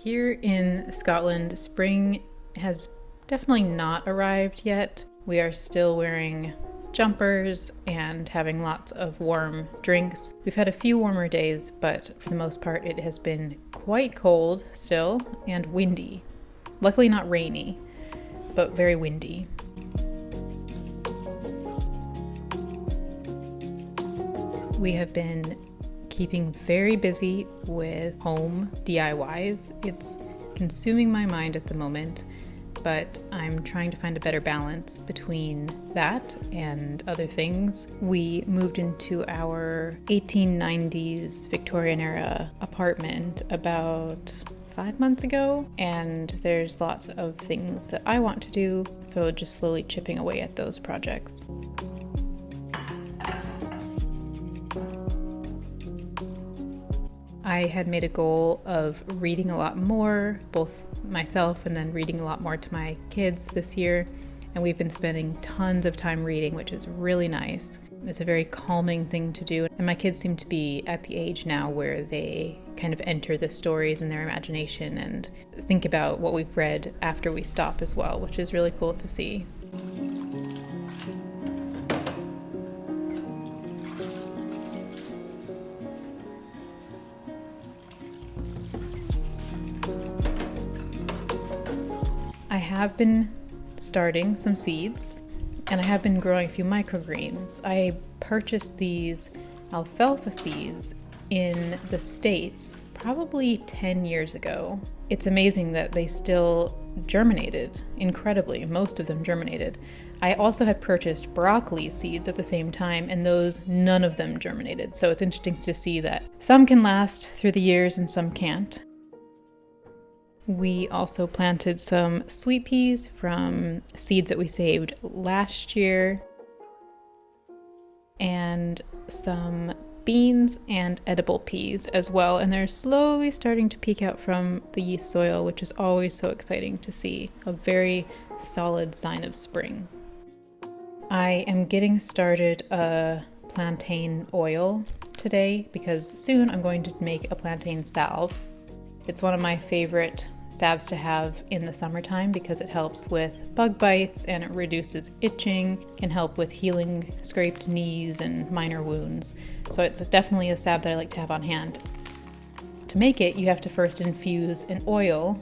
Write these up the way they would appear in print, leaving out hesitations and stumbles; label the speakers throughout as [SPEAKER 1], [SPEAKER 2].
[SPEAKER 1] Here in Scotland, spring has definitely not arrived yet. We are still wearing jumpers and having lots of warm drinks. We've had a few warmer days, but for the most part it has been quite cold still and windy. Luckily not rainy, but very windy. We have been keeping very busy with home DIYs. It's consuming my mind at the moment, but I'm trying to find a better balance between that and other things. We moved into our 1890s Victorian era apartment about 5 months ago, and there's lots of things that I want to do, so just slowly chipping away at those projects. I had made a goal of reading a lot more, both myself and then reading a lot more to my kids this year, and we've been spending tons of time reading, which is really nice. It's a very calming thing to do, and my kids seem to be at the age now where they kind of enter the stories in their imagination and think about what we've read after we stop as well, which is really cool to see. I have been starting some seeds, and I have been growing a few microgreens. I purchased these alfalfa seeds in the States probably 10 years ago. It's amazing that they still germinated, incredibly. Most of them germinated. I also had purchased broccoli seeds at the same time, and none of them germinated. So it's interesting to see that some can last through the years and some can't. We also planted some sweet peas from seeds that we saved last year, and some beans and edible peas as well, and they're slowly starting to peek out from the soil, which is always so exciting to see. A very solid sign of spring. I am getting started a plantain oil today because soon I'm going to make a plantain salve. It's one of my favorite salves to have in the summertime because it helps with bug bites and it reduces itching, can help with healing scraped knees and minor wounds. So it's definitely a salve that I like to have on hand. To make it, you have to first infuse an oil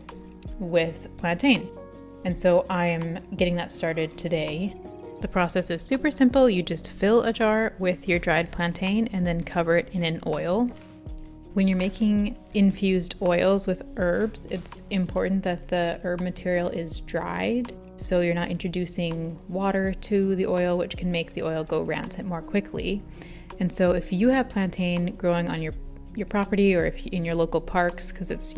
[SPEAKER 1] with plantain. And so I am getting that started today. The process is super simple. You just fill a jar with your dried plantain and then cover it in an oil. When you're making infused oils with herbs, it's important that the herb material is dried, so you're not introducing water to the oil, which can make the oil go rancid more quickly. And so if you have plantain growing on your property or if in your local parks, because it's,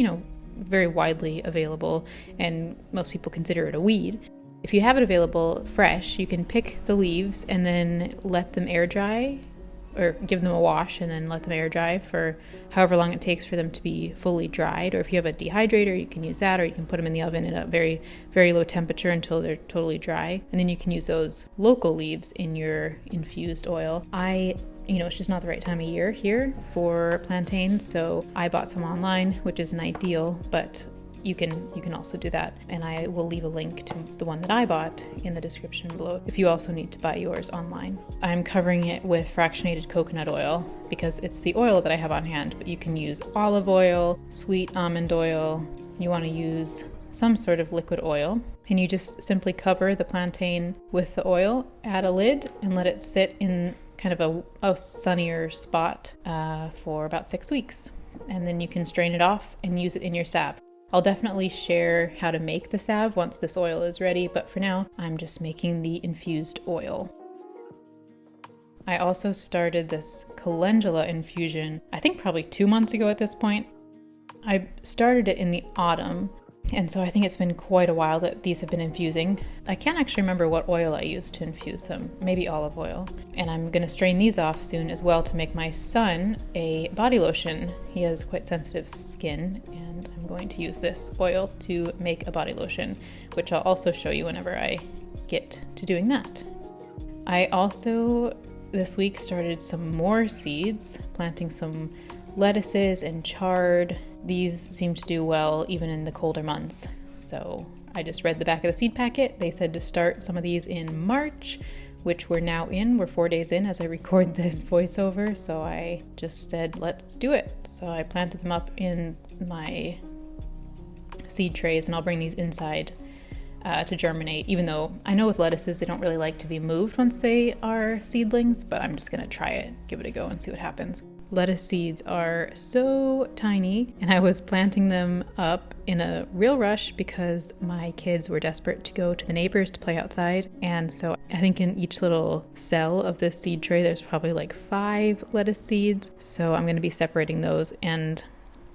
[SPEAKER 1] very widely available and most people consider it a weed, if you have it available fresh, you can pick the leaves and then let them air dry, or give them a wash and then let them air dry for however long it takes for them to be fully dried. Or if you have a dehydrator, you can use that, or you can put them in the oven at a very, very low temperature until they're totally dry. And then you can use those local leaves in your infused oil. It's just not the right time of year here for plantain, so I bought some online, which isn't ideal, but you can also do that, and I will leave a link to the one that I bought in the description below if you also need to buy yours online. I'm covering it with fractionated coconut oil because it's the oil that I have on hand, but you can use olive oil, sweet almond oil. You want to use some sort of liquid oil, and you just simply cover the plantain with the oil, add a lid, and let it sit in kind of a sunnier spot for about 6 weeks. And then you can strain it off and use it in your salve. I'll definitely share how to make the salve once this oil is ready, but for now, I'm just making the infused oil. I also started this calendula infusion, I think probably 2 months ago at this point. I started it in the autumn, and so I think it's been quite a while that these have been infusing. I can't actually remember what oil I used to infuse them, maybe olive oil. And I'm going to strain these off soon as well to make my son a body lotion. He has quite sensitive skin, and I'm going to use this oil to make a body lotion, which I'll also show you whenever I get to doing that. I also this week started some more seeds, planting some lettuces and chard. These seem to do well even in the colder months. So I just read the back of the seed packet. They said to start some of these in March, which we're now in. We're 4 days in as I record this voiceover. So I just said, let's do it. So I planted them up in my seed trays, and I'll bring these inside to germinate, even though I know with lettuces they don't really like to be moved once they are seedlings, but I'm just gonna try it, give it a go and see what happens. Lettuce seeds are so tiny, and I was planting them up in a real rush because my kids were desperate to go to the neighbors to play outside. And so I think in each little cell of this seed tray there's probably like 5 lettuce seeds. So I'm going to be separating those. And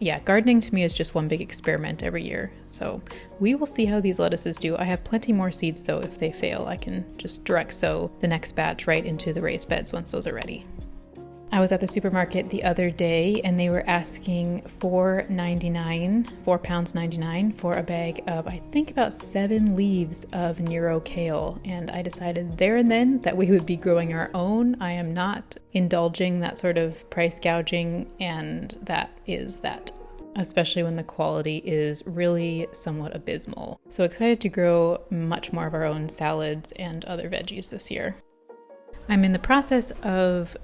[SPEAKER 1] yeah, gardening to me is just one big experiment every year. So we will see how these lettuces do. I have plenty more seeds though. If they fail, I can just direct sow the next batch right into the raised beds once those are ready. I was at the supermarket the other day and they were asking £4.99 for a bag of, I think, about 7 leaves of Nero kale. And I decided there and then that we would be growing our own. I am not indulging that sort of price gouging, and that is that. Especially when the quality is really somewhat abysmal. So excited to grow much more of our own salads and other veggies this year. I'm in the process of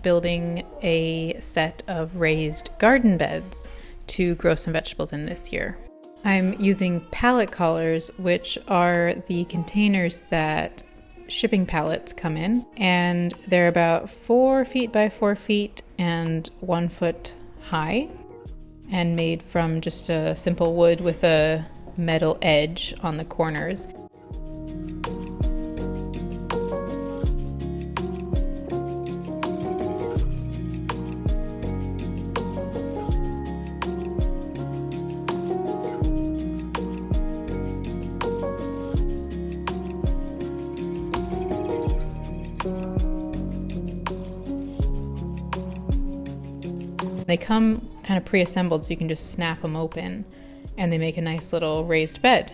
[SPEAKER 1] building a set of raised garden beds to grow some vegetables in this year. I'm using pallet collars, which are the containers that shipping pallets come in, and they're about 4 feet by 4 feet and 1 foot high, and made from just a simple wood with a metal edge on the corners. They come kind of pre-assembled, so you can just snap them open and they make a nice little raised bed.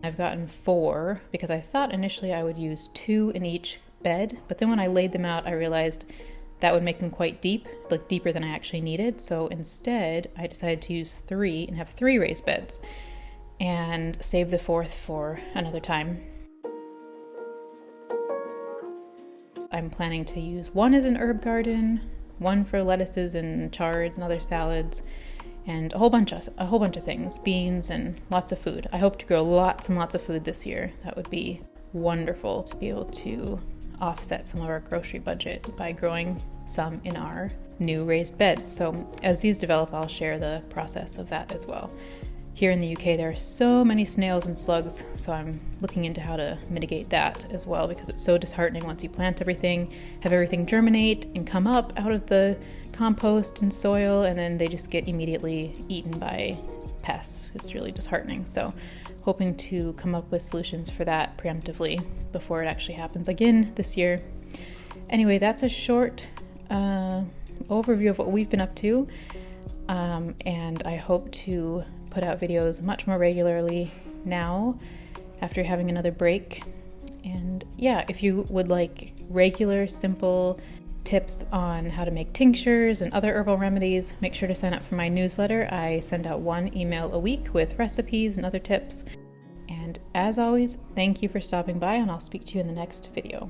[SPEAKER 1] I've gotten 4 because I thought initially I would use 2 in each bed, but then when I laid them out I realized that would make them quite deep, like deeper than I actually needed. So instead I decided to use 3 and have 3 raised beds and save the 4th for another time. I'm planning to use 1 as an herb garden, 1 for lettuces and chards and other salads, and a whole bunch of things, beans and lots of food. I hope to grow lots and lots of food this year. That would be wonderful to be able to offset some of our grocery budget by growing some in our new raised beds. So as these develop, I'll share the process of that as well. Here in the UK, there are so many snails and slugs, so I'm looking into how to mitigate that as well, because it's so disheartening once you plant everything, have everything germinate and come up out of the compost and soil, and then they just get immediately eaten by pests. It's really disheartening. So hoping to come up with solutions for that preemptively before it actually happens again this year. Anyway, that's a short overview of what we've been up to, and I hope to put out videos much more regularly now after having another break. And yeah, if you would like regular, simple tips on how to make tinctures and other herbal remedies, make sure to sign up for my newsletter. I send out 1 email a week with recipes and other tips. And as always, thank you for stopping by, and I'll speak to you in the next video.